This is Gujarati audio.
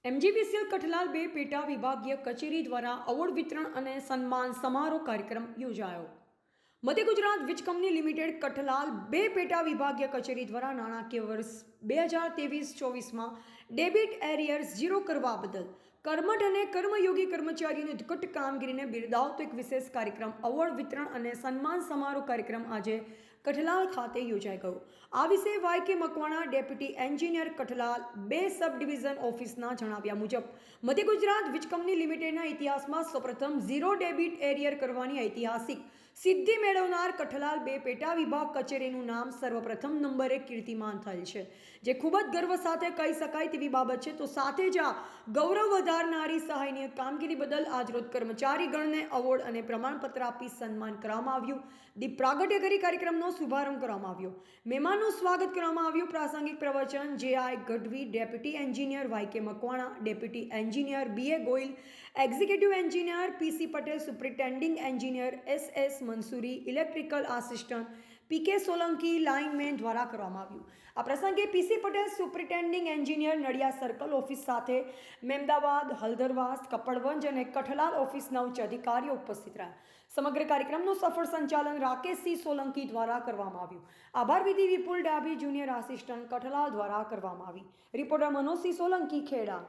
એમજીવીસીએલ કઠલાલ બે પેટા વિભાગીય કચેરી દ્વારા એવોર્ડ વિતરણ અને સન્માન સમારોહ કાર્યક્રમ યોજાયો. મધ્ય ગુજરાત વીજ કંપની લિમિટેડ કઠલાલ બે પેટા વિભાગીય કચેરી દ્વારા નાણાકીય વર્ષ 2023-24માં ડેબિટ એરિયર્સ ઝીરો કરવા બદલ કર્મઠ અને કર્મયોગી કર્મચારીઓની ઉત્કૃષ્ટ કામગીરીને બિરદાવતો એક વિશેષ કાર્યક્રમ એવોર્ડ વિતરણ અને સન્માન સમારોહ કાર્યક્રમ આજે કઠલાલ ખાતે યોજાઈ ગયો. આ વિશે વાય.કે. મકવાણા ડેપ્યુટી એન્જિનિયર કઠલાલ બે સબ ડિવિઝન ઓફિસના જણાવ્યા મુજબ મધ્ય ગુજરાત વીજ કંપની લિમિટેડના ઇતિહાસમાં સૌપ્રથમ ઝીરો ડેબિટ એરિયર કરવાની ઐતિહાસિક સિદ્ધિ મેળવનાર કઠલાલ બે પેટા વિભાગ કચેરીનું નામ સર્વપ્રથમ નંબરે કીર્તિમાન થયેલ છે, જે ખૂબ જ ગર્વ સાથે કહી શકાય તેવી બાબત છે. તો સાથે જ આ ગૌરવ વધારનારી સહાયનીય કામગીરી બદલ આજરોજ કર્મચારીગણને એવોર્ડ અને પ્રમાણપત્ર આપી સન્માન કરવામાં આવ્યું. દીપ પ્રાગટ્ય કરી કાર્યક્રમનો શુભારંભ કરવામાં આવ્યો. મહેમાનનું સ્વાગત કરવામાં આવ્યું. પ્રાસંગિક પ્રવચન J I. Gadhvi, deputy engineer Y K. Makwana, deputy engineer B A. Goyal, executive engineer P C. Patel, superintending engineer S S. Mansuri, electrical assistant P K. Solanki, lineman દ્વારા કરવામાં આવ્યું. આ પ્રસંગે P C. Patel, superintending engineer, Nadiad circle office સાથે મહેમદાવાદ, હલદરવાસ, કપડવંજ અને કઠલાલ ઓફિસના ઉચ્ચ અધિકારીઓ ઉપસ્થિત રહ્યા. સમગ્ર કાર્યક્રમનું સફળ સંચાલન રાકેશસિંહ સોલંકી દ્વારા કરવામાં આવ્યું. આભાર વિધિ વિપુલ ડાભી, જુનિયર આસિસ્ટન્ટ કઠલાલ દ્વારા કરવામાં આવી. રિપોર્ટર મનોજસિંહ સોલંકી, ખેડા.